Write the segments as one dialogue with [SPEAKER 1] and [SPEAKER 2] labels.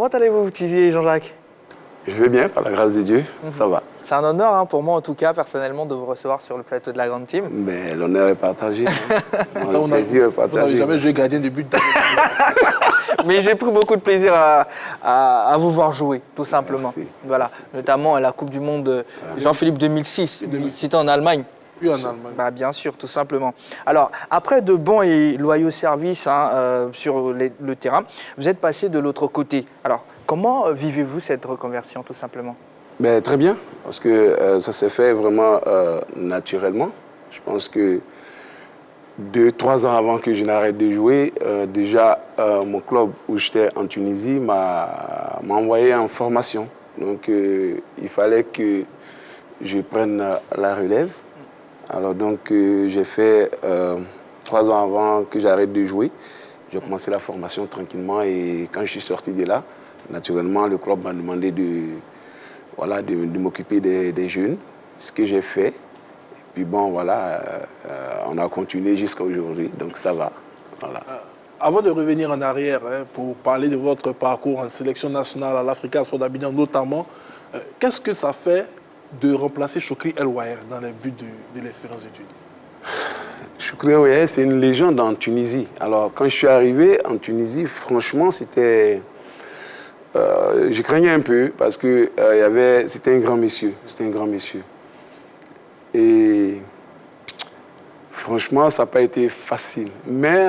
[SPEAKER 1] Comment allez-vous, Tizi Jean-Jacques?
[SPEAKER 2] Je vais bien, par la grâce de Dieu, ça va.
[SPEAKER 1] C'est un honneur pour moi, en tout cas, personnellement, de vous recevoir sur le plateau de la Grande Team.
[SPEAKER 2] Mais l'honneur est partagé. Le plaisir est partagé.
[SPEAKER 3] Vous n'avez jamais joué gardien de but.
[SPEAKER 1] Mais j'ai pris beaucoup de plaisir à vous voir jouer, tout simplement.
[SPEAKER 2] Merci.
[SPEAKER 1] Voilà,
[SPEAKER 2] Merci.
[SPEAKER 1] notamment à la Coupe du Monde Jean-Philippe 2006. C'était en Allemagne.
[SPEAKER 3] Puis en Allemagne.
[SPEAKER 1] Bah, bien sûr, tout simplement. Alors, après de bons et loyaux services sur le terrain, vous êtes passé de l'autre côté. Alors, comment vivez-vous cette reconversion, tout simplement?
[SPEAKER 2] Très bien, parce que ça s'est fait vraiment naturellement. Je pense que 2-3 ans avant que je n'arrête de jouer, déjà mon club où j'étais en Tunisie m'a envoyé en formation. Donc, il fallait que je prenne la relève. Alors donc, j'ai fait 3 ans avant que j'arrête de jouer. J'ai commencé la formation tranquillement et quand je suis sorti de là, naturellement, le club m'a demandé de m'occuper des jeunes, ce que j'ai fait. Et puis bon, voilà, on a continué jusqu'à aujourd'hui, donc ça va. Voilà.
[SPEAKER 3] Avant de revenir en arrière, pour parler de votre parcours en sélection nationale à l'Africa Sport d'Abidjan notamment, qu'est-ce que ça fait de remplacer Choukri El Ouaher dans les buts de l'Espérance de Tunis?
[SPEAKER 2] Choukri El Ouaher, c'est une légende en Tunisie. Alors, quand je suis arrivé en Tunisie, franchement, c'était... je craignais un peu parce que c'était un grand monsieur. C'était un grand monsieur. Et franchement, ça n'a pas été facile. Mais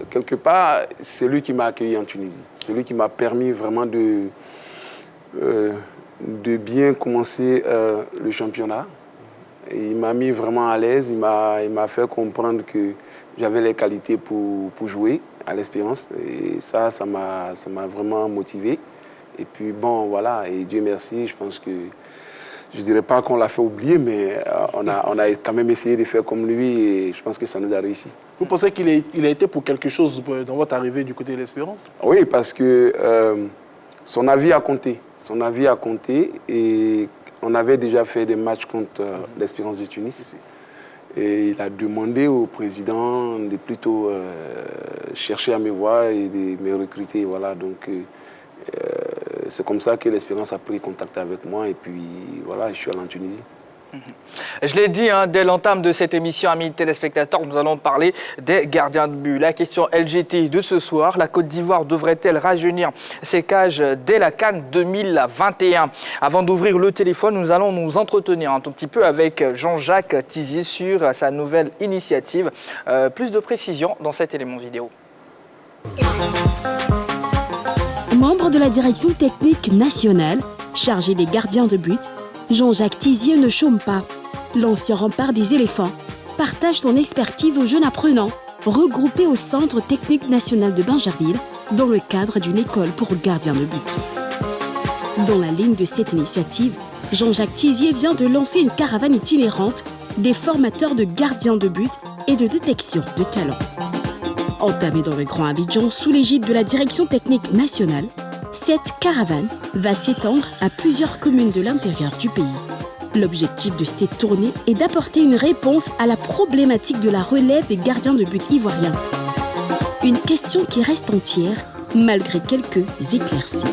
[SPEAKER 2] quelque part, c'est lui qui m'a accueilli en Tunisie. C'est lui qui m'a permis vraiment de bien commencer le championnat. Et il m'a mis vraiment à l'aise, il m'a fait comprendre que j'avais les qualités pour jouer à l'Espérance. Et ça m'a vraiment motivé. Et puis bon, voilà, et Dieu merci, je pense que, je ne dirais pas qu'on l'a fait oublier, mais on a quand même essayé de faire comme lui et je pense que ça nous a réussi.
[SPEAKER 3] Vous pensez qu'il a été pour quelque chose dans votre arrivée du côté de l'Espérance?
[SPEAKER 2] Oui, parce que son avis a compté. Son avis a compté et on avait déjà fait des matchs contre l'Espérance de Tunis. Et il a demandé au président de plutôt chercher à me voir et de me recruter. Voilà, donc c'est comme ça que l'Espérance a pris contact avec moi et puis voilà, je suis allé en Tunisie.
[SPEAKER 1] Je l'ai dit, dès l'entame de cette émission, amis téléspectateurs, nous allons parler des gardiens de but. La question LGT de ce soir, la Côte d'Ivoire devrait-elle rajeunir ses cages dès la CAN 2021? Avant d'ouvrir le téléphone, nous allons nous entretenir un tout petit peu avec Jean-Jacques Tizi sur sa nouvelle initiative. Plus de précisions dans cet élément vidéo.
[SPEAKER 4] Membre de la direction technique nationale, chargé des gardiens de but, Jean-Jacques Tizi ne chôme pas. L'ancien rempart des éléphants partage son expertise aux jeunes apprenants regroupés au Centre technique national de Bingerville dans le cadre d'une école pour gardiens de but. Dans la ligne de cette initiative, Jean-Jacques Tizi vient de lancer une caravane itinérante des formateurs de gardiens de but et de détection de talents. Entamée dans le Grand Abidjan sous l'égide de la direction technique nationale, cette caravane va s'étendre à plusieurs communes de l'intérieur du pays. L'objectif de cette tournée est d'apporter une réponse à la problématique de la relève des gardiens de but ivoiriens. Une question qui reste entière, malgré quelques éclaircies.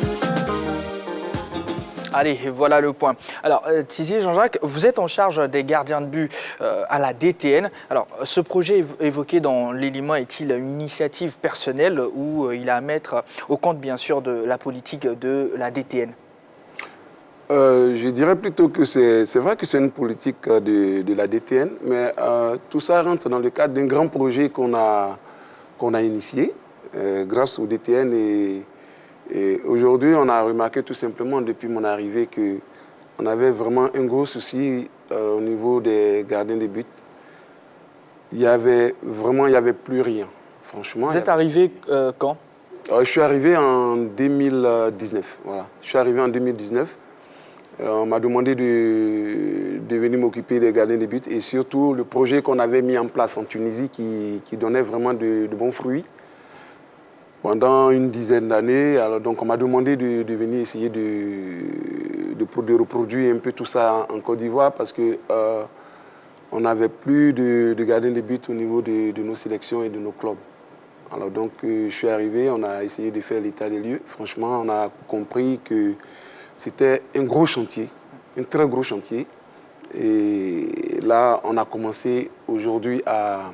[SPEAKER 1] Allez, voilà le point. Alors, Tizi, Jean-Jacques, vous êtes en charge des gardiens de but à la DTN. Alors, ce projet évoqué dans l'élément est-il une initiative personnelle ou il est à mettre au compte, bien sûr, de la politique de la DTN?
[SPEAKER 2] Je dirais plutôt que c'est vrai que c'est une politique de la DTN, mais tout ça rentre dans le cadre d'un grand projet qu'on a initié grâce au DTN et aujourd'hui, on a remarqué tout simplement depuis mon arrivée qu'on avait vraiment un gros souci au niveau des gardiens de but. Il y avait plus rien, franchement.
[SPEAKER 1] Vous êtes arrivé quand?
[SPEAKER 2] Je suis arrivé en 2019, voilà. Je suis arrivé en 2019. On m'a demandé de venir m'occuper des gardiens de but et surtout le projet qu'on avait mis en place en Tunisie qui donnait vraiment de bons fruits. Pendant une dizaine d'années, alors donc on m'a demandé de venir essayer de reproduire un peu tout ça en Côte d'Ivoire parce que on n'avait plus de gardiens de but au niveau de nos sélections et de nos clubs. Alors donc, je suis arrivé, on a essayé de faire l'état des lieux. Franchement, on a compris que c'était un gros chantier, un très gros chantier. Et là, on a commencé aujourd'hui à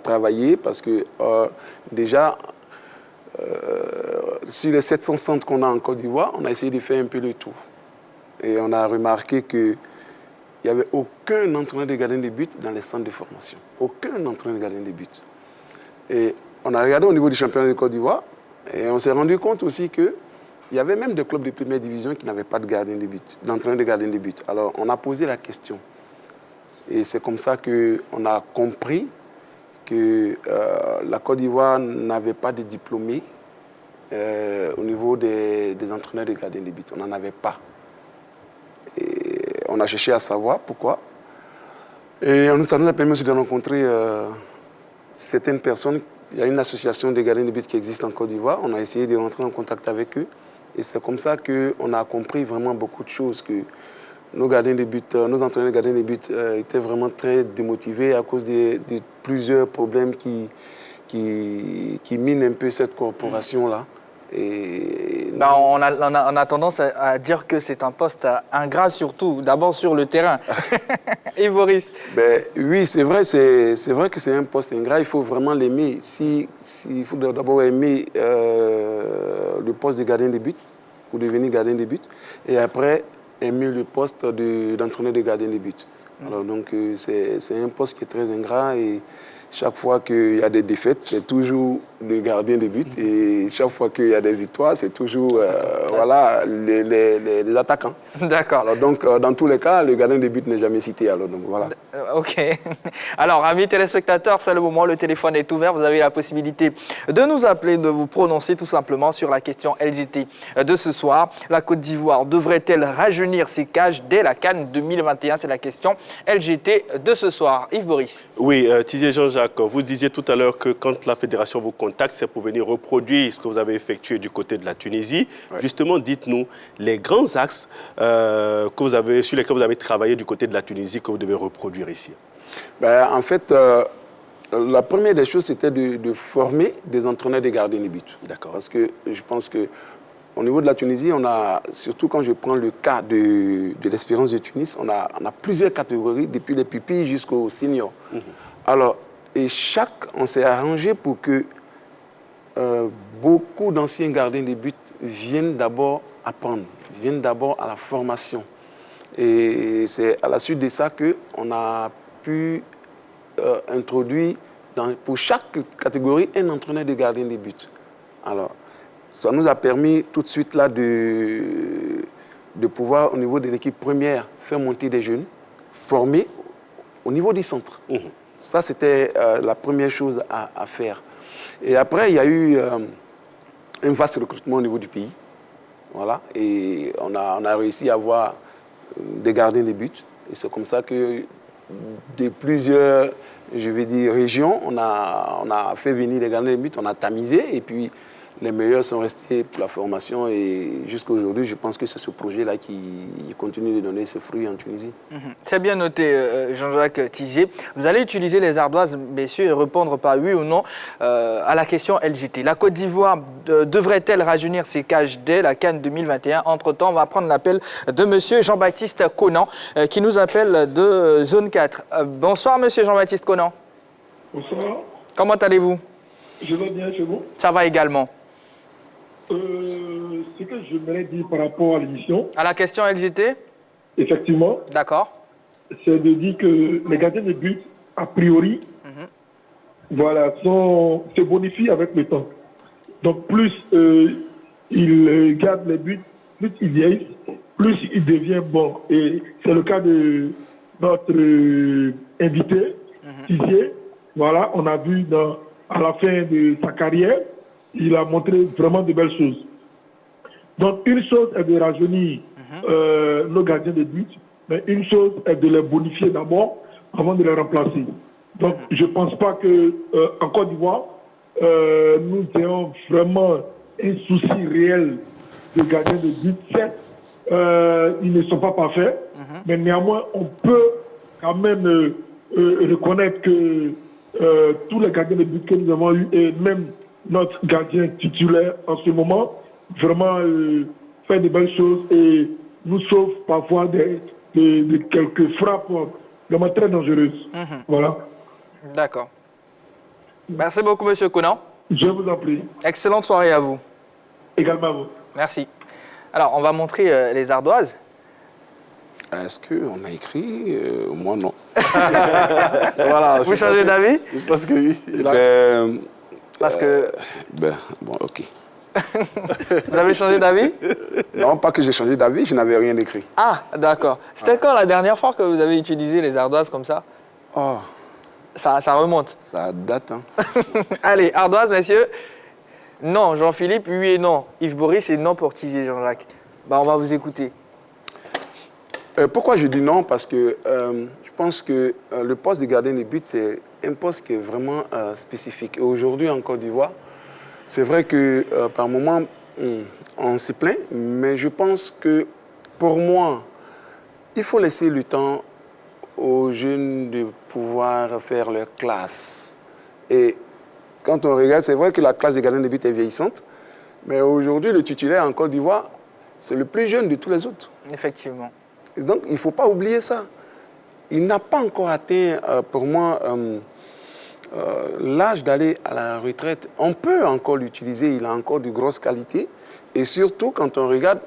[SPEAKER 2] travailler parce que déjà, sur les 700 centres qu'on a en Côte d'Ivoire, on a essayé de faire un peu le tour. Et on a remarqué qu'il n'y avait aucun entraîneur de gardien de but dans les centres de formation. Aucun entraîneur de gardien de but. Et on a regardé au niveau du championnat de Côte d'Ivoire et on s'est rendu compte aussi qu'il y avait même des clubs de première division qui n'avaient pas de gardien de but, d'entraîneur de gardien de but. Alors on a posé la question. Et c'est comme ça qu'on a compris que la Côte d'Ivoire n'avait pas de diplômés au niveau des entraîneurs de gardiens de but. On n'en avait pas. Et on a cherché à savoir pourquoi. Et ça nous a permis aussi de rencontrer certaines personnes. Il y a une association de gardiens de but qui existe en Côte d'Ivoire. On a essayé de rentrer en contact avec eux. Et c'est comme ça qu'on a compris vraiment beaucoup de choses. Que nos gardiens de but, nos entraîneurs de gardiens de but étaient vraiment très démotivés à cause de plusieurs problèmes qui minent un peu cette corporation-là. Et
[SPEAKER 1] on a tendance à dire que c'est un poste ingrat surtout, d'abord sur le terrain. Et Boris?
[SPEAKER 2] Oui, c'est vrai que c'est un poste ingrat, il faut vraiment l'aimer. Il faut d'abord aimer le poste de gardien de but, pour devenir gardien de but, et après aimer le poste d'entraîneur de gardien de but. Alors donc c'est un poste qui est très ingrat et chaque fois qu'il y a des défaites, c'est toujours le gardien de but. Et chaque fois qu'il y a des victoires, c'est toujours voilà, les attaquants.
[SPEAKER 1] D'accord.
[SPEAKER 2] Alors donc, dans tous les cas, le gardien de but n'est jamais cité. Alors donc, voilà.
[SPEAKER 1] Ok. Alors, amis téléspectateurs, c'est le moment, le téléphone est ouvert. Vous avez la possibilité de nous appeler, de vous prononcer tout simplement sur la question LGT de ce soir. La Côte d'Ivoire devrait-elle rajeunir ses cages dès la CAN 2021? C'est la question LGT de ce soir. Yves Boris.
[SPEAKER 5] Oui, Tizier Jean-Jacques, vous disiez tout à l'heure que quand la fédération vous contacte, c'est pour venir reproduire ce que vous avez effectué du côté de la Tunisie. Ouais. Justement, dites-nous les grands axes sur lesquels vous avez travaillé du côté de la Tunisie que vous devez reproduire ici.
[SPEAKER 2] En fait, la première des choses, c'était de former des entraîneurs de gardiens de but.
[SPEAKER 5] D'accord.
[SPEAKER 2] Parce que je pense qu'au niveau de la Tunisie, on a, surtout quand je prends le cas de l'Espérance de Tunis, on a plusieurs catégories, depuis les pupilles jusqu'aux seniors. Alors, on s'est arrangé pour que beaucoup d'anciens gardiens de but viennent d'abord apprendre, viennent d'abord à la formation. Et c'est à la suite de ça qu'on a pu introduire pour chaque catégorie un entraîneur de gardien de but. Alors, ça nous a permis tout de suite là de pouvoir, au niveau de l'équipe première, faire monter des jeunes, formés au niveau du centre. Ça, c'était la première chose à faire. Et après, il y a eu un vaste recrutement au niveau du pays. Voilà. Et on a réussi à avoir des gardiens de but. Et c'est comme ça que de plusieurs, je vais dire, régions, on a fait venir des gardiens de but, on a tamisé. Et puis, les meilleurs sont restés pour la formation. Et jusqu'à aujourd'hui, je pense que c'est ce projet-là qui continue de donner ses fruits en Tunisie.
[SPEAKER 1] C'est bien noté, Jean-Jacques Tizier. Vous allez utiliser les ardoises, messieurs, et répondre par oui ou non à la question LGT. La Côte d'Ivoire devrait-elle rajeunir ses cages dès la CAN 2021? Entre-temps, on va prendre l'appel de monsieur Jean-Baptiste Conan, qui nous appelle de Zone 4. Bonsoir, monsieur Jean-Baptiste Conan.
[SPEAKER 6] Bonsoir.
[SPEAKER 1] Comment allez-vous?
[SPEAKER 6] Je vais bien, chez vous?
[SPEAKER 1] Ça va également.
[SPEAKER 6] Ce que j'aimerais dire par rapport à l'émission...
[SPEAKER 1] À la question LGT?
[SPEAKER 6] Effectivement.
[SPEAKER 1] D'accord.
[SPEAKER 6] C'est de dire que les gardiens de but, a priori, voilà, se bonifient avec le temps. Donc plus ils gardent les buts, plus ils vieillissent, plus ils deviennent bons. Et c'est le cas de notre invité, Tizier. Voilà, on a vu à la fin de sa carrière, il a montré vraiment de belles choses. Donc, une chose est de rajeunir nos gardiens de but, mais une chose est de les bonifier d'abord avant de les remplacer. Donc, je ne pense pas qu'en Côte d'Ivoire, nous ayons vraiment un souci réel de gardiens de but. Certes, ils ne sont pas parfaits, mais néanmoins, on peut quand même reconnaître que tous les gardiens de but que nous avons eus, et même notre gardien titulaire en ce moment, vraiment fait de belles choses et nous sauve parfois de quelques frappes vraiment très dangereuses. Voilà.
[SPEAKER 1] D'accord. Merci beaucoup, Monsieur Conan.
[SPEAKER 6] Je vous en prie.
[SPEAKER 1] Excellente soirée à vous.
[SPEAKER 6] Également à vous.
[SPEAKER 1] Merci. Alors, on va montrer les ardoises.
[SPEAKER 2] Est-ce qu'on a écrit Moi, non.
[SPEAKER 3] Voilà,
[SPEAKER 1] Vous changez d'avis?
[SPEAKER 3] Parce que il a...
[SPEAKER 1] Parce que...
[SPEAKER 2] bon, ok.
[SPEAKER 1] Vous avez changé d'avis?
[SPEAKER 2] Non, pas que j'ai changé d'avis, je n'avais rien écrit.
[SPEAKER 1] Ah, d'accord. C'était quand la dernière fois que vous avez utilisé les ardoises comme ça?
[SPEAKER 2] Oh,
[SPEAKER 1] Ça remonte.
[SPEAKER 2] ça date, hein.
[SPEAKER 1] Allez, ardoise, messieurs. Non, Jean-Philippe, oui et non. Yves Boris et non pour Tizier Jean-Jacques. On va vous écouter.
[SPEAKER 2] Pourquoi je dis non? Parce que je pense que le poste de gardien de but, c'est un poste qui est vraiment spécifique. Et aujourd'hui, en Côte d'Ivoire, c'est vrai que par moments, on s'y plaint, mais je pense que pour moi, il faut laisser le temps aux jeunes de pouvoir faire leur classe. Et quand on regarde, c'est vrai que la classe des gardiens de but est vieillissante, mais aujourd'hui, le titulaire en Côte d'Ivoire, c'est le plus jeune de tous les autres.
[SPEAKER 1] Effectivement.
[SPEAKER 2] Et donc, il ne faut pas oublier ça. Il n'a pas encore atteint, pour moi, l'âge d'aller à la retraite. On peut encore l'utiliser, il a encore de grosses qualités. Et surtout, quand on regarde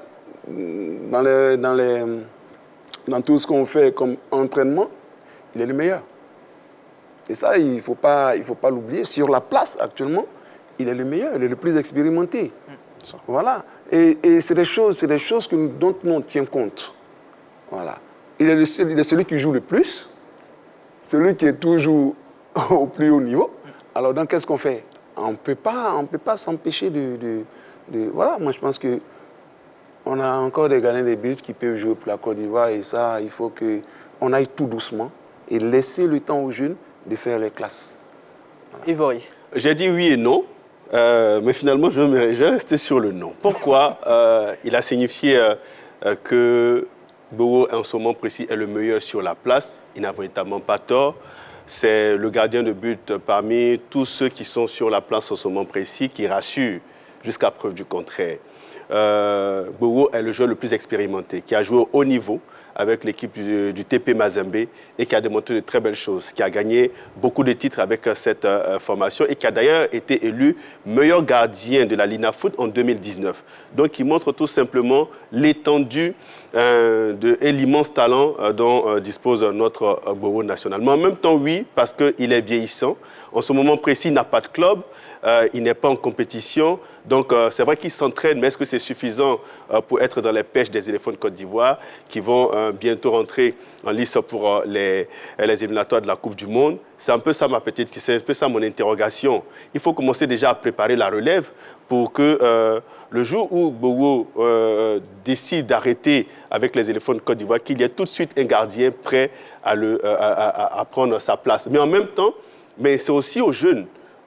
[SPEAKER 2] dans tout ce qu'on fait comme entraînement, il est le meilleur. Et ça, il ne faut pas l'oublier. Sur la place, actuellement, il est le meilleur, il est le plus expérimenté. Voilà. Et c'est des choses dont nous on tient compte. Voilà. Il est celui qui joue le plus, celui qui est toujours au plus haut niveau. Alors, donc, qu'est-ce qu'on fait? On ne peut pas s'empêcher de... Voilà, moi, je pense qu'on a encore des gardiens de but qui peuvent jouer pour la Côte d'Ivoire. Et ça, il faut qu'on aille tout doucement et laisser le temps aux jeunes de faire les classes.
[SPEAKER 1] Voilà. Yves Boris.
[SPEAKER 5] J'ai dit oui et non. Mais finalement, je vais rester sur le non. Pourquoi? Il a signifié que Bowo, en ce moment précis, est le meilleur sur la place. Il n'a véritablement pas tort. C'est le gardien de but parmi tous ceux qui sont sur la place en ce moment précis qui rassure jusqu'à preuve du contraire. Bowo est le joueur le plus expérimenté, qui a joué au haut niveau avec l'équipe du TP Mazembe et qui a démontré de très belles choses, qui a gagné beaucoup de titres avec cette formation et qui a d'ailleurs été élu meilleur gardien de la Lina Foot en 2019. Donc, il montre tout simplement l'étendue et l'immense talent dont dispose notre Bowo national. Mais en même temps, oui, parce qu'il est vieillissant. En ce moment précis, il n'a pas de club, il n'est pas en compétition. Donc, c'est vrai qu'il s'entraîne, mais est-ce que c'est suffisant pour être dans les pêches des éléphants de Côte d'Ivoire qui vont bientôt rentrer en lice pour les éliminatoires de la Coupe du Monde? C'est un peu ça c'est un peu ça mon interrogation. Il faut commencer déjà à préparer la relève pour que le jour où Bowo décide d'arrêter avec les éléphants de Côte d'Ivoire, qu'il y ait tout de suite un gardien prêt à prendre sa place. Mais en même temps, c'est aussi aux jeunes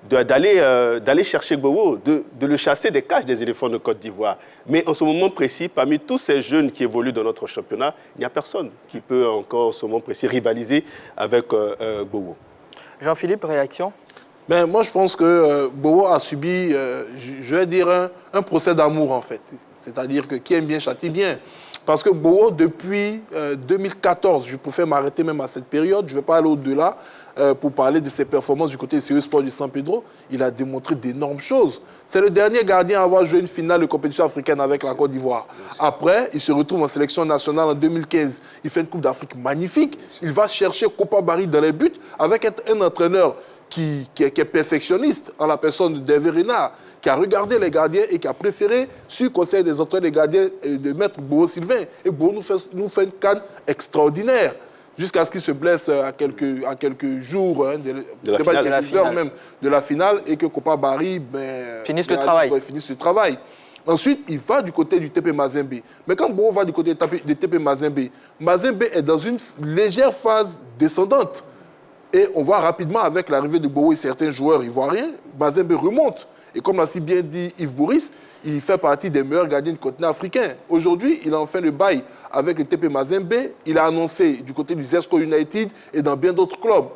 [SPEAKER 5] d'aller chercher Bowo, de le chasser des cages des éléphants de Côte d'Ivoire. Mais en ce moment précis, parmi tous ces jeunes qui évoluent dans notre championnat, il n'y a personne qui peut encore en ce moment précis rivaliser avec Bowo.
[SPEAKER 1] Jean-Philippe, réaction?
[SPEAKER 3] Moi, je pense que Bowo a subi, je vais dire, un procès d'amour, en fait. C'est-à-dire que qui aime bien châtie bien. Parce que Bowo, depuis 2014, je préfère m'arrêter même à cette période, je ne vais pas aller au-delà pour parler de ses performances du côté du CE Sport du San Pedro, il a démontré d'énormes choses. C'est le dernier gardien à avoir joué une finale de compétition africaine avec la Côte d'Ivoire. Après, il se retrouve en sélection nationale en 2015. Il fait une Coupe d'Afrique magnifique. Il va chercher Kopa Barry dans les buts avec un entraîneur qui est perfectionniste en la personne d'Hervé Renard, qui a regardé les gardiens et qui a préféré, sur le conseil des entraîneurs des gardiens, de mettre Bowo Sylvain. Et Bowo nous fait une CAN extraordinaire, jusqu'à ce qu'il se blesse à quelques jours de la finale et que Kopa Barry
[SPEAKER 1] finisse le
[SPEAKER 3] travail. Ensuite, il va du côté du TP Mazembe. Mais quand Bowo va du côté du TP Mazembe, Mazembe est dans une légère phase descendante. Et on voit rapidement, avec l'arrivée de Bowo et certains joueurs ivoiriens, Mazembe remonte. Et comme l'a si bien dit Yves Boris, il fait partie des meilleurs gardiens du continent africain. Aujourd'hui, il a enfin le bail avec le TP Mazembe. Il a annoncé du côté du Zesco United et dans bien d'autres clubs.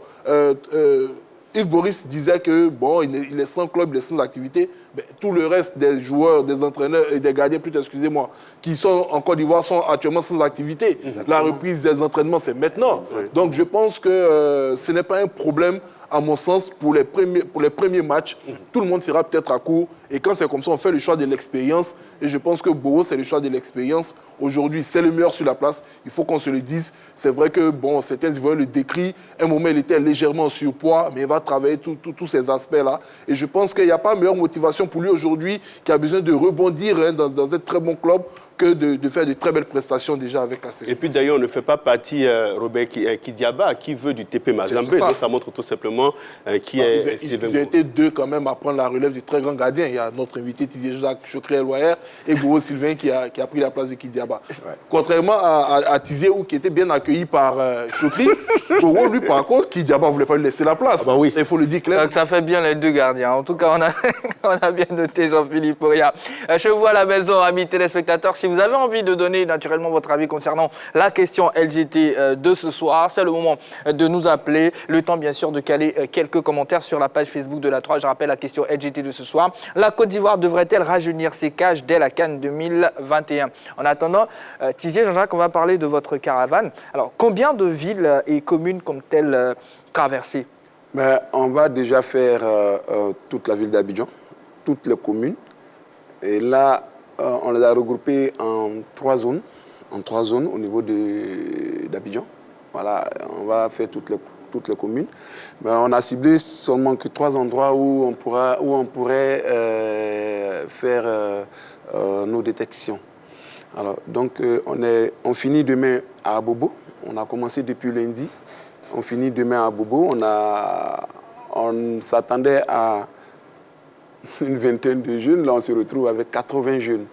[SPEAKER 3] Yves Boris disait que, bon, il est sans club, il est sans activité. Mais tout le reste des joueurs, des entraîneurs et des gardiens, plutôt, excusez-moi, qui sont en Côte d'Ivoire sont actuellement sans activité. La reprise des entraînements, c'est maintenant. Donc, je pense que ce n'est pas un problème, à mon sens, pour les premiers matchs. Tout le monde sera peut-être à court. Et quand c'est comme ça, on fait le choix de l'expérience. Et je pense que Boro, c'est le choix de l'expérience. Aujourd'hui, c'est le meilleur sur la place. Il faut qu'on se le dise. C'est vrai que, bon, certains Ivoiriens le décrient. À un moment, il était légèrement en surpoids, mais il va travailler tous ces aspects-là. Et je pense qu'il n'y a pas meilleure motivation pour lui aujourd'hui, qui a besoin de rebondir dans un très bon club, que de faire de très belles prestations déjà avec la sélection.
[SPEAKER 5] Et puis d'ailleurs, on ne fait pas partie, Robert Kidiaba, qui veut du TP Mazembe. Donc ça montre tout simplement qui est Sylvain
[SPEAKER 3] Ils ont été deux quand même à prendre la relève du très grand gardien. Il y a notre invité Tizier Jacques Chokri El-Ouaher et Goro Sylvain qui a pris la place de Kidiaba. Ouais. Contrairement à Tizier, qui était bien accueilli par Chokri, Goro, lui, par contre, Kidiaba ne voulait pas lui laisser la place.
[SPEAKER 5] Ah bah oui.
[SPEAKER 3] Il faut le dire clairement.
[SPEAKER 1] Donc ça fait bien les deux gardiens. En tout cas, on a bien noté Jean-Philippe Oria. Je vous vois à la maison, amis téléspectateurs. Si vous avez envie de donner naturellement votre avis concernant la question LGT de ce soir, c'est le moment de nous appeler. Le temps, bien sûr, de caler quelques commentaires sur la page Facebook de la 3. Je rappelle la question LGT de ce soir. La Côte d'Ivoire devrait-elle rajeunir ses cages dès la CAN 2021? En attendant, Tizier, Jean-Jacques, on va parler de votre caravane. Alors, combien de villes et communes compte-t-elle traverser?
[SPEAKER 2] On va déjà faire toute la ville d'Abidjan, toutes les communes. Et là, on les a regroupées en 3 zones au niveau d'Abidjan. Voilà, on va faire toutes les communes. Mais on a ciblé seulement que 3 endroits où on pourrait faire nos détections. Alors, donc, on finit demain à Abobo. On a commencé depuis lundi. On finit demain à Abobo. On s'attendait à une vingtaine de jeunes. Là, on se retrouve avec 80 jeunes.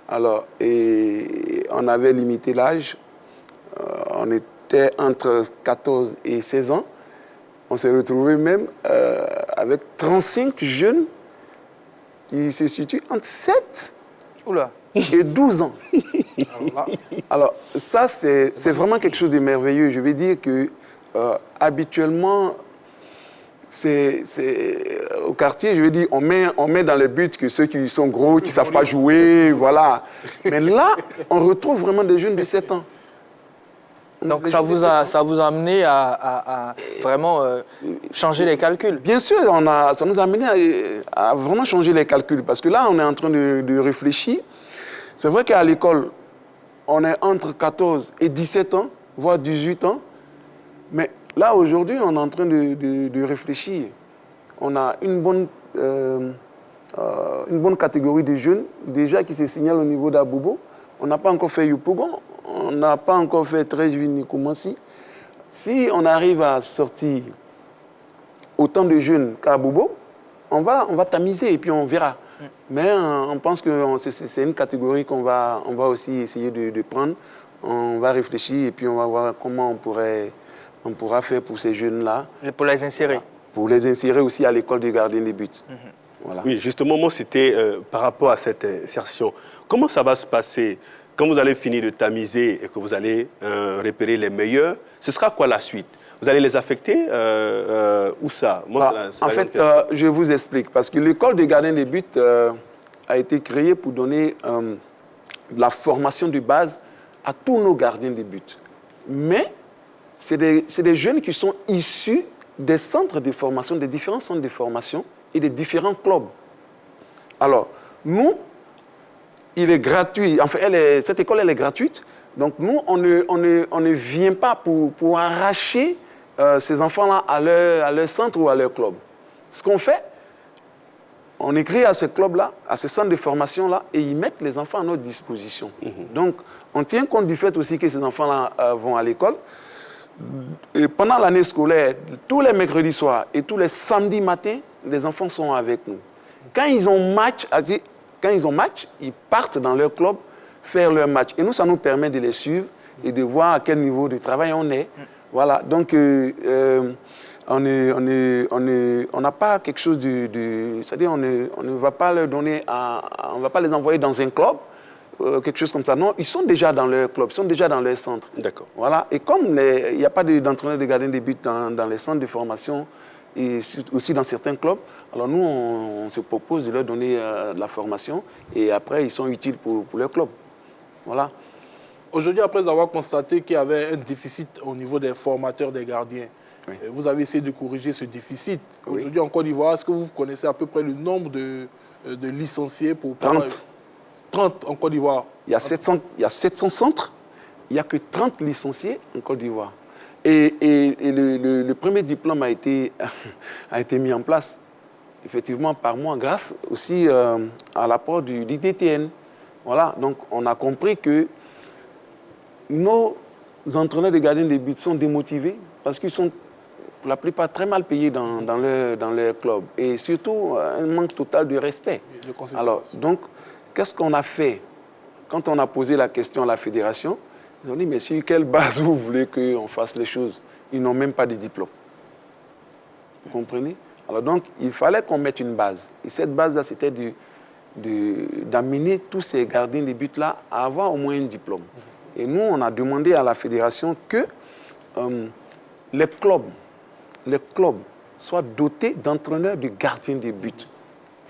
[SPEAKER 2] Alors, et on avait limité l'âge. On était entre 14 et 16 ans. On s'est retrouvé même avec 35 jeunes qui se situent entre 7 et 12 ans. Alors ça, c'est vraiment quelque chose de merveilleux. Je vais dire que habituellement, au quartier, je veux dire, on met dans le but que ceux qui sont gros, qui ne savent pas jouer, voilà. Mais là, on retrouve vraiment des jeunes de 7 ans.
[SPEAKER 1] Donc ça vous a amené à vraiment changer les calculs?
[SPEAKER 2] Bien sûr, ça nous a amené à vraiment changer les calculs. Parce que là, on est en train de réfléchir. C'est vrai qu'à l'école, on est entre 14 et 17 ans, voire 18 ans. Mais là, aujourd'hui, on est en train de réfléchir. On a une bonne catégorie de jeunes déjà qui se signalent au niveau d'Abobo. On n'a pas encore fait Yopougon, on n'a pas encore fait Treichville-Nikomansi. Si on arrive à sortir autant de jeunes qu'à Abobo, on va tamiser et puis on verra. Mais on pense que c'est une catégorie qu'on va aussi essayer de prendre. On va réfléchir et puis on va voir comment on pourra faire pour ces jeunes-là.
[SPEAKER 1] Pour les insérer.
[SPEAKER 2] Pour les insérer aussi à l'école des gardiens des buts. Voilà.
[SPEAKER 5] Oui, justement, moi, c'était par rapport à cette insertion. Comment ça va se passer quand vous allez finir de tamiser et que vous allez repérer les meilleurs? Ce sera quoi la suite? Vous allez les affecter où ça?
[SPEAKER 2] En fait, je vous explique. Parce que l'école des gardiens des buts a été créée pour donner de la formation de base à tous nos gardiens des buts. Mais c'est des jeunes qui sont issus des centres de formation, des différents centres de formation et des différents clubs. Alors, nous, il est gratuit. Enfin, cette école, elle est gratuite. Donc, nous, on ne vient pas pour arracher ces enfants-là à leur centre ou à leur club. Ce qu'on fait, on écrit à ces clubs-là, à ces centres de formation-là, et ils mettent les enfants à notre disposition. Donc, on tient compte du fait aussi que ces enfants-là vont à l'école. Et pendant l'année scolaire, tous les mercredis soirs et tous les samedis matins, les enfants sont avec nous. Quand ils ont match, ils partent dans leur club faire leur match. Et nous, ça nous permet de les suivre et de voir à quel niveau de travail on est. Voilà. Donc, on n'a pas quelque chose c'est-à-dire, on ne va pas leur donner on ne va pas les envoyer dans un club. Quelque chose comme ça. Non, ils sont déjà dans leur club, ils sont déjà dans leur centre.
[SPEAKER 5] D'accord.
[SPEAKER 2] Voilà. Et comme il n'y a pas d'entraîneur de gardien de but dans les centres de formation, et aussi dans certains clubs. Alors nous, on se propose de leur donner de la formation et après, ils sont utiles pour leur club. Voilà.
[SPEAKER 3] Aujourd'hui, après avoir constaté qu'il y avait un déficit au niveau des formateurs des gardiens,
[SPEAKER 2] Oui.
[SPEAKER 3] vous avez essayé de corriger ce déficit.
[SPEAKER 2] Oui.
[SPEAKER 3] Aujourd'hui, en Côte d'Ivoire, est-ce que vous connaissez à peu près le nombre de licenciés pour
[SPEAKER 2] 30.
[SPEAKER 3] 30 en Côte d'Ivoire.
[SPEAKER 2] Il y a 700 centres, il n'y a que 30 licenciés en Côte d'Ivoire. Et le premier diplôme a été mis en place, effectivement, par moi, grâce aussi à l'apport du DTN. Voilà, donc on a compris que nos entraîneurs de gardiens de but sont démotivés parce qu'ils sont, pour la plupart, très mal payés dans leur club. Et surtout, un manque total de respect. Alors, donc, qu'est-ce qu'on a fait? Quand on a posé la question à la fédération, ils ont dit, mais sur quelle base vous voulez qu'on fasse les choses? Ils n'ont même pas de diplôme. Vous comprenez? Alors donc, il fallait qu'on mette une base. Et cette base-là, c'était d'amener tous ces gardiens de but-là à avoir au moins un diplôme. Et nous, on a demandé à la fédération que les clubs soient dotés d'entraîneurs de gardiens de but.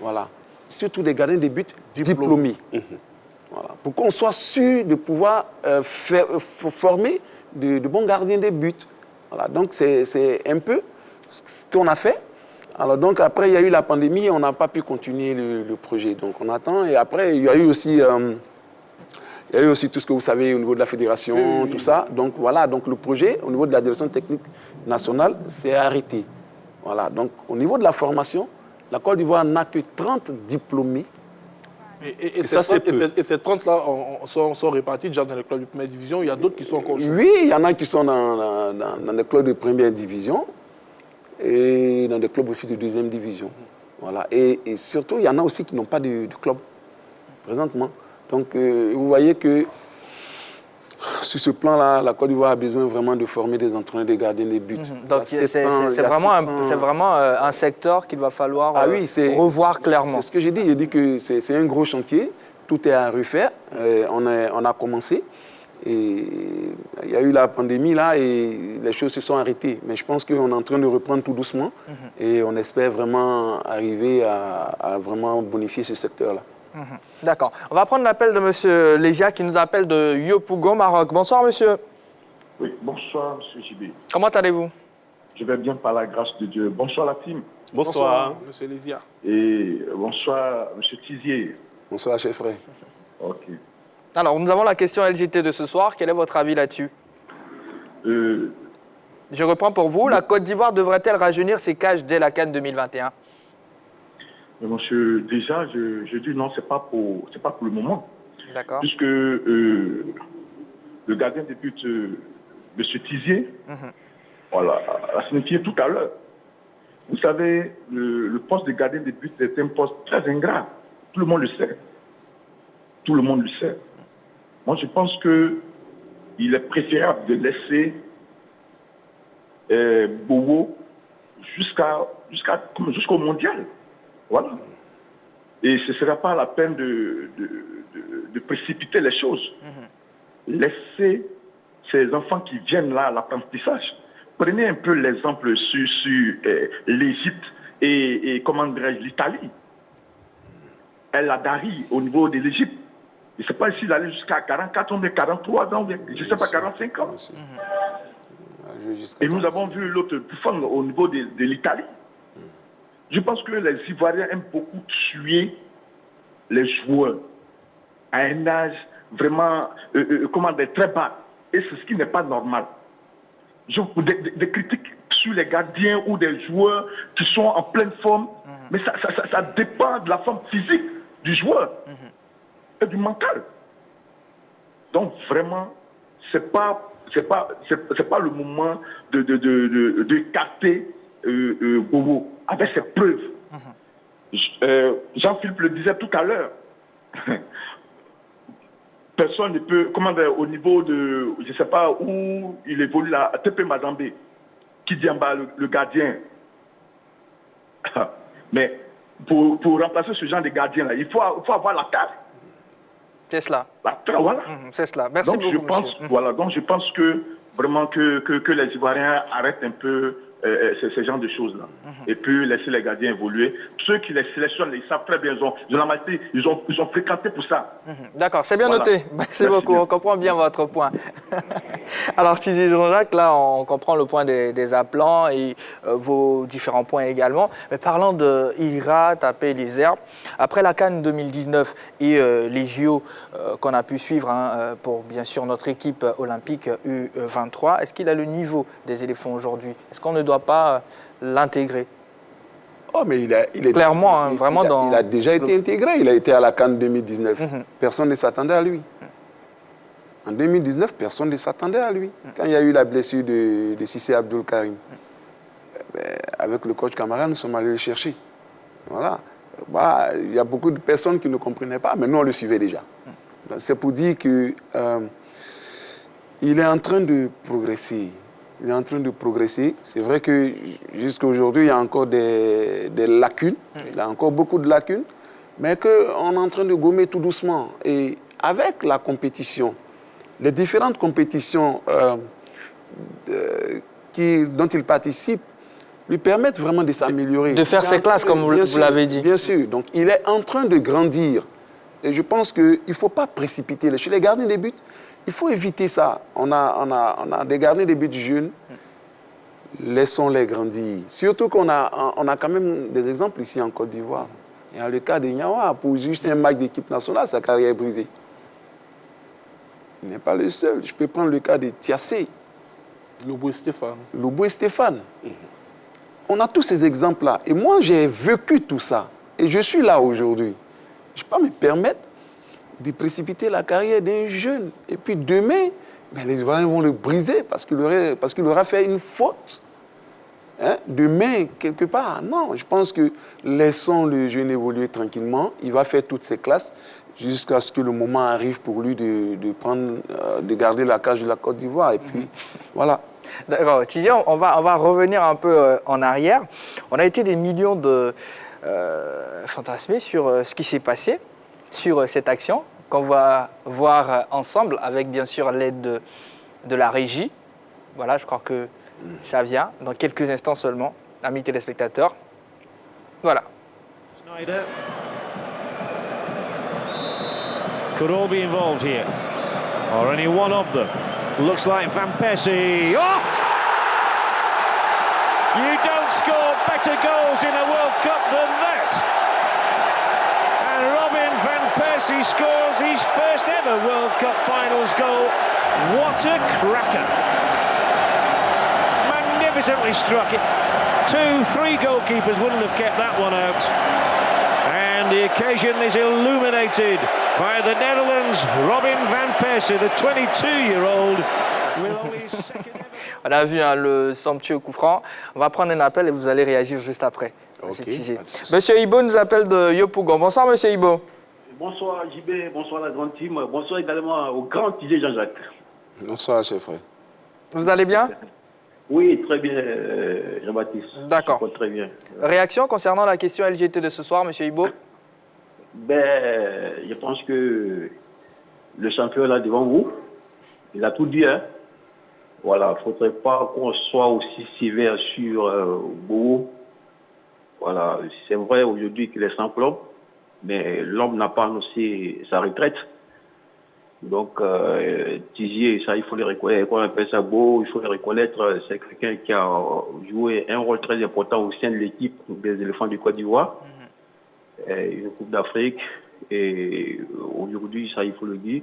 [SPEAKER 2] Voilà. Surtout des gardiens de but diplômés. Voilà. Pour qu'on soit sûr de pouvoir former de bons gardiens de but. Voilà. Donc, c'est un peu ce qu'on a fait. Alors, donc, après, il y a eu la pandémie et on n'a pas pu continuer le projet. Donc, on attend. Et après, il y a eu aussi tout ce que vous savez au niveau de la fédération, tout ça. Donc, voilà. Donc, le projet, au niveau de la direction technique nationale, s'est arrêté. Voilà. Donc, au niveau de la formation, la Côte d'Ivoire n'a que 30 diplômés.
[SPEAKER 3] Et ces 30-là sont répartis déjà dans les clubs de première division. Il y a d'autres qui sont encore...
[SPEAKER 2] Oui, il y en a qui sont dans les clubs de première division et dans des clubs aussi de deuxième division. Voilà. Et surtout, il y en a aussi qui n'ont pas de club présentement. Donc, vous voyez que sur ce plan-là, la Côte d'Ivoire a besoin vraiment de former des entraîneurs de gardiens de but.
[SPEAKER 1] Donc, c'est vraiment un secteur qu'il va falloir revoir clairement.
[SPEAKER 2] C'est ce que j'ai dit. J'ai dit que c'est un gros chantier. Tout est à refaire. On a commencé. Et il y a eu la pandémie là et les choses se sont arrêtées. Mais je pense qu'on est en train de reprendre tout doucement. Et on espère vraiment arriver à vraiment bonifier ce secteur-là.
[SPEAKER 1] D'accord. On va prendre l'appel de M. Lésia qui nous appelle de Yopougon, Maroc. Bonsoir, monsieur.
[SPEAKER 7] Oui, bonsoir, M. Jibé.
[SPEAKER 1] Comment allez-vous?
[SPEAKER 7] Je vais bien par la grâce de Dieu. Bonsoir, la team.
[SPEAKER 5] Bonsoir.
[SPEAKER 3] M. Lésia.
[SPEAKER 7] Et bonsoir, M. Tizier.
[SPEAKER 2] Bonsoir, chef frère.
[SPEAKER 7] OK.
[SPEAKER 1] Alors, nous avons la question LGT de ce soir. Quel est votre avis là-dessus? Je reprends pour vous. La Côte d'Ivoire devrait-elle rajeunir ses cages dès la CAN 2021?
[SPEAKER 7] Monsieur, déjà, je dis non, c'est pas pour le moment.
[SPEAKER 1] D'accord.
[SPEAKER 7] Puisque le gardien de but, M. Tizier, voilà, a signifié tout à l'heure. Vous savez, le poste de gardien de but est un poste très ingrat. Tout le monde le sait. Tout le monde le sait. Moi, je pense qu'il est préférable de laisser Bobo jusqu'au mondial. Voilà. Et ce ne sera pas la peine de précipiter les choses. Laissez ces enfants qui viennent là à l'apprentissage. Prenez un peu l'exemple sur l'Égypte et comment dirais-je, l'Italie. El Hadari au niveau de l'Égypte. Je ne sais pas s'il allait jusqu'à 44 ans, 43 ans, je ne sais pas, 45 ans. Et nous avons vu l'autre Buffon au niveau de l'Italie. Je pense que les Ivoiriens aiment beaucoup tuer les joueurs à un âge vraiment très bas. Et c'est ce qui n'est pas normal. Des critiques sur les gardiens ou des joueurs qui sont en pleine forme, mais ça dépend de la forme physique du joueur et du mental. Donc vraiment, c'est pas le moment de capter Bobo avec ses preuves. Jean-Philippe le disait tout à l'heure. Personne ne peut, au niveau de, je ne sais pas où il évolue là, TP Mazambe, qui dit en bas le gardien. Mais pour remplacer ce genre de gardien-là, il faut avoir la taille.
[SPEAKER 1] C'est cela.
[SPEAKER 7] La taille, voilà.
[SPEAKER 1] C'est cela. Merci beaucoup, monsieur.
[SPEAKER 7] Voilà, donc je pense que vraiment que les Ivoiriens arrêtent un peu ce genre de choses-là. Et puis laisser les gardiens évoluer. Ceux qui les sélectionnent, ils savent très bien, ils ont fréquenté pour ça.
[SPEAKER 1] D'accord, c'est bien
[SPEAKER 7] Voilà.
[SPEAKER 1] noté. Merci beaucoup,
[SPEAKER 7] bien.
[SPEAKER 1] on comprend bien votre point. Alors, Tizi Jean-Jacques, là, on comprend le point des appelants et vos différents points également. Mais parlant de Ira, Tapé, les Herbes, après la CAN 2019 et les JO qu'on a pu suivre pour, bien sûr, notre équipe olympique U23, est-ce qu'il a le niveau des éléphants aujourd'hui? Est-ce qu'on ne doit pas l'intégrer?
[SPEAKER 2] Oh, mais il est
[SPEAKER 1] Clairement, hein, vraiment dans...
[SPEAKER 2] Il a déjà été intégré. Il a été à la CAN 2019. Personne ne s'attendait à lui. En 2019, personne ne s'attendait à lui. Quand il y a eu la blessure de Cissé Abdul Karim, avec le coach Camara, nous sommes allés le chercher. Voilà. Bah, il y a beaucoup de personnes qui ne comprenaient pas, mais nous, on le suivait déjà. C'est pour dire qu'il est en train de progresser. Il est en train de progresser. C'est vrai que jusqu'à aujourd'hui, il y a encore des lacunes. Il y a encore beaucoup de lacunes, mais qu'on est en train de gommer tout doucement. Et avec la compétition, les différentes compétitions dont il participe lui permettent vraiment de s'améliorer.
[SPEAKER 1] De faire ses classes, comme vous l'avez dit.
[SPEAKER 2] Bien sûr. Donc, il est en train de grandir. Et je pense qu'il ne faut pas précipiter. Chez les gardiens des buts, il faut éviter ça. On a des gardiens des buts jeunes. Laissons-les grandir. Surtout qu'on a quand même des exemples ici en Côte d'Ivoire. Il y a le cas de Nyawa. Pour juste un match d'équipe nationale, sa carrière est brisée. Il n'est pas le seul. Je peux prendre le cas de Tiassé.
[SPEAKER 3] Lobo
[SPEAKER 2] et Stéphane. On a tous ces exemples-là. Et moi, j'ai vécu tout ça. Et je suis là aujourd'hui. Je ne peux pas me permettre de précipiter la carrière d'un jeune. Et puis demain, les Ivoiriens vont le briser parce qu'il aura fait une faute. Hein? Demain, quelque part. Non, je pense que laissons le jeune évoluer tranquillement. Il va faire toutes ses classes jusqu'à ce que le moment arrive pour lui de garder la cage de la Côte d'Ivoire. Et puis, voilà.
[SPEAKER 1] D'accord. Tizi, on va revenir un peu en arrière. On a été des millions de fantasmés sur ce qui s'est passé, sur cette action qu'on va voir ensemble avec bien sûr l'aide de la régie. Voilà, je crois que ça vient dans quelques instants seulement, amis téléspectateurs. Voilà.
[SPEAKER 8] Schneider could all be involved here, or any one of them. Looks like Van Persie. Oh! You don't score better goals in a World Cup than that. And Robin Van Persie scores his first ever World Cup Finals goal. What a cracker. Magnificently struck it. 2-3 goalkeepers wouldn't have kept that one out. And the occasion is illuminated by the Netherlands, Robin Van Persie, the 22-year-old.
[SPEAKER 1] On a vu le somptueux coup franc. On va prendre un appel et vous allez réagir juste après.
[SPEAKER 2] Okay.
[SPEAKER 1] Monsieur Ibo nous appelle de Yopougon. Bonsoir, monsieur Ibo.
[SPEAKER 9] Bonsoir JB, bonsoir la grande team. Bonsoir également au grand Tizi Jean-Jacques.
[SPEAKER 2] Bonsoir, chef frère.
[SPEAKER 1] Vous allez bien?
[SPEAKER 9] Oui, très bien, Jean-Baptiste.
[SPEAKER 1] D'accord.
[SPEAKER 9] Très bien.
[SPEAKER 1] Réaction concernant la question LGT de ce soir, monsieur Ibo?
[SPEAKER 9] Je pense que le champion là devant vous, il a tout dit. Hein. Voilà, il ne faudrait pas qu'on soit aussi sévère sur Bobo. Voilà, c'est vrai aujourd'hui qu'il est sans club, mais l'homme n'a pas annoncé sa retraite. Donc, Tizier, ça, il faut le reconnaître. Quand on appelle ça beau, il faut le reconnaître. C'est quelqu'un qui a joué un rôle très important au sein de l'équipe des éléphants du Côte d'Ivoire. Une Coupe d'Afrique. Et aujourd'hui, ça, il faut le dire.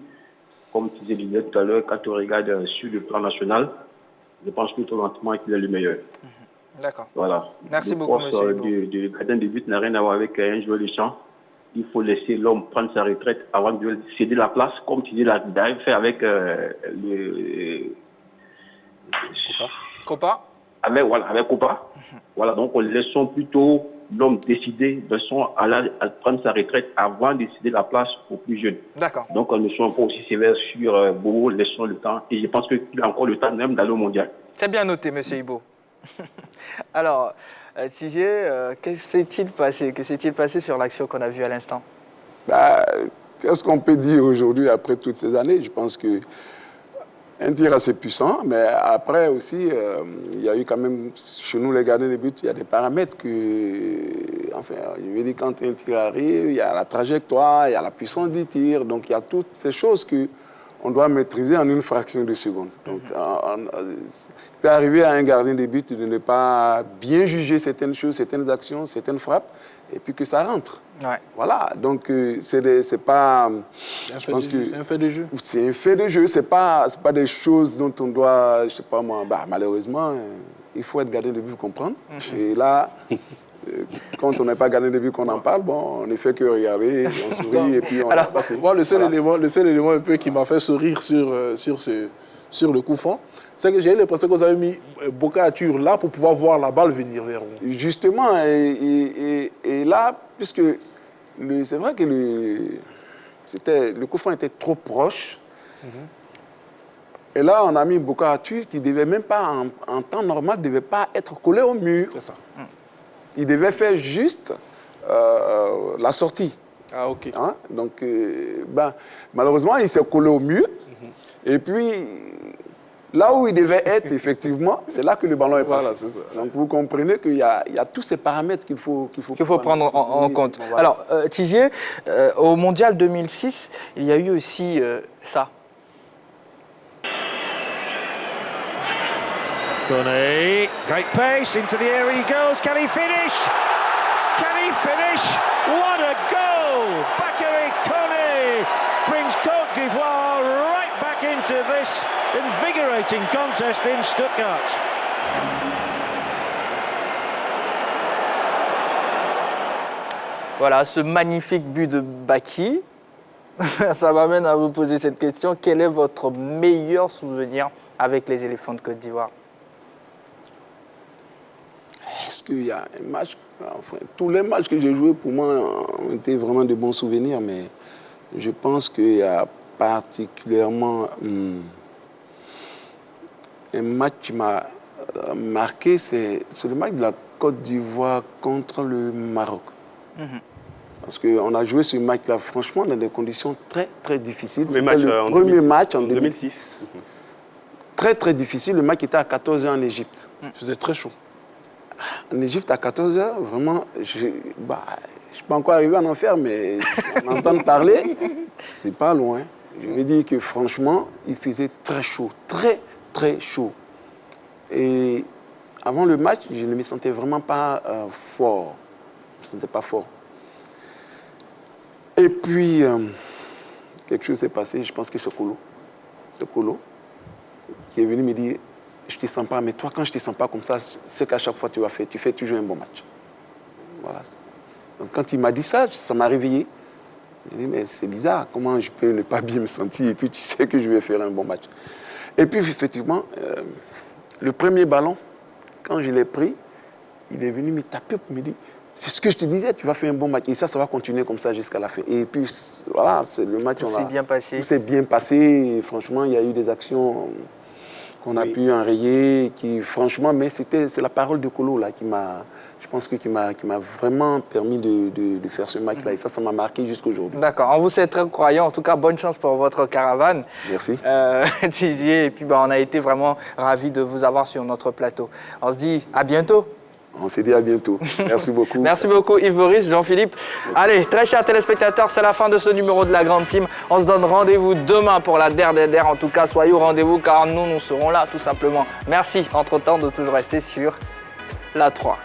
[SPEAKER 9] Comme tu disais tout à l'heure, quand on regarde sur le plan national, je pense que tout lentement qu'il est le meilleur.
[SPEAKER 1] D'accord.
[SPEAKER 9] Voilà.
[SPEAKER 1] Merci beaucoup, monsieur Ibo.
[SPEAKER 9] Le gardien de but n'a rien à voir avec un joueur de champ. Il faut laisser l'homme prendre sa retraite avant de céder la place, comme tu dis, l'a fait avec le...
[SPEAKER 1] Copa.
[SPEAKER 9] Avec Copa. Voilà, donc laissons plutôt l'homme décider à prendre sa retraite avant de céder la place aux plus jeunes.
[SPEAKER 1] D'accord.
[SPEAKER 9] Donc ne soyons pas aussi sévères sur Bobo, laissons le temps. Et je pense qu'il a encore le temps même d'aller au mondial.
[SPEAKER 1] C'est bien noté, monsieur Ibo. Alors, Tizier, que s'est-il passé? Que s'est-il passé sur l'action qu'on a vue à l'instant?
[SPEAKER 2] Qu'est-ce qu'on peut dire aujourd'hui après toutes ces années? Je pense que un tir assez puissant, mais après aussi, il y a eu quand même, chez nous les gardiens de but, il y a des paramètres que, enfin, je veux dire, quand un tir arrive, il y a la trajectoire, il y a la puissance du tir, donc il y a toutes ces choses qu'on doit maîtriser en une fraction de seconde. Donc, il peut arriver à un gardien de but de ne pas bien juger certaines choses, certaines actions, certaines frappes, et puis que ça rentre.
[SPEAKER 1] Ouais.
[SPEAKER 2] Voilà, donc c'est pas...
[SPEAKER 3] C'est un fait de jeu.
[SPEAKER 2] C'est un fait de jeu, c'est pas des choses dont on doit, je sais pas moi, malheureusement, il faut être gardien de but pour comprendre. Et là, quand on n'est pas gardien de but qu'on en parle, bon, on ne fait que regarder, on sourit et puis on laisse passer.
[SPEAKER 3] Moi, le seul élément un peu qui m'a fait sourire sur le coup franc, c'est que j'ai eu l'impression que vous avez mis Boka-Arthur là pour pouvoir voir la balle venir vers vous.
[SPEAKER 2] Justement, et là, puisque c'est vrai que le coup franc était trop proche, et là, on a mis Boka-Arthur qui ne devait même pas, en temps normal, ne devait pas être collé au mur.
[SPEAKER 3] C'est ça.
[SPEAKER 2] Il devait faire juste la sortie.
[SPEAKER 3] Ah, ok.
[SPEAKER 2] Hein? Donc, malheureusement, il s'est collé au mur. Et puis, là où il devait être, effectivement, c'est là que le ballon est passé.
[SPEAKER 3] Voilà, c'est ça.
[SPEAKER 2] Donc, vous comprenez qu'il y a tous ces paramètres qu'il faut
[SPEAKER 1] prendre en compte.
[SPEAKER 2] Voilà.
[SPEAKER 1] Alors, Tizier, au Mondial 2006, il y a eu aussi ça.
[SPEAKER 8] Kone, great pace, into the air he goes, can he finish? Can he finish? What a goal! Bakary Kone brings Côte d'Ivoire right back into this invigorating contest in Stuttgart.
[SPEAKER 1] Voilà, ce magnifique but de Baki. Ça m'amène à vous poser cette question. Quel est votre meilleur souvenir avec les éléphants de Côte d'Ivoire?
[SPEAKER 2] Est-ce qu'il y a un match, enfin, tous les matchs que j'ai joués pour moi ont été vraiment de bons souvenirs, mais je pense qu'il y a particulièrement un match qui m'a marqué, c'est le match de la Côte d'Ivoire contre le Maroc. Parce qu'on a joué ce match-là, franchement, dans des conditions très, très difficiles. C'était le premier match en 2006. Très, très difficile. Le match était à 14h en Égypte.
[SPEAKER 3] C'était très chaud.
[SPEAKER 2] En Égypte, à 14h, vraiment, je ne suis pas encore arrivé à en faire, mais en entendre parler, c'est pas loin. Je veux dire que franchement, il faisait très chaud, très, très chaud. Et avant le match, je ne me sentais vraiment pas fort. Je ne me sentais pas fort. Et puis, quelque chose s'est passé, je pense que c'est Kolo, qui est venu me dire, je ne te sens pas, mais toi, quand je ne te sens pas comme ça, c'est qu'à chaque fois tu fais toujours un bon match. Voilà. Donc, quand il m'a dit ça, ça m'a réveillé. Je me dit, mais c'est bizarre, comment je peux ne pas bien me sentir et puis tu sais que je vais faire un bon match. Et puis, effectivement, le premier ballon, quand je l'ai pris, il est venu me taper pour me dire, c'est ce que je te disais, tu vas faire un bon match. Et ça va continuer comme ça jusqu'à la fin. Et puis, voilà, c'est le match.
[SPEAKER 1] Tout s'est bien passé.
[SPEAKER 2] Tout s'est bien passé. Et franchement, il y a eu des actions qu'on a pu enrayer, qui, franchement, mais c'est la parole de Kolo là, qui m'a vraiment permis de faire ce match-là. Et ça m'a marqué jusqu'aujourd'hui.
[SPEAKER 1] D'accord, on vous sait très croyant. En tout cas, bonne chance pour votre caravane.
[SPEAKER 2] Merci.
[SPEAKER 1] Tizier, et puis on a été vraiment ravis de vous avoir sur notre plateau. On se dit à bientôt.
[SPEAKER 2] On s'est dit à bientôt. Merci beaucoup.
[SPEAKER 1] Merci beaucoup Yves Boris, Jean-Philippe. Allez, très chers téléspectateurs, c'est la fin de ce numéro de la Grande Team. On se donne rendez-vous demain pour la Der. En tout cas, soyez au rendez-vous car nous serons là tout simplement. Merci entre-temps de toujours rester sur la 3.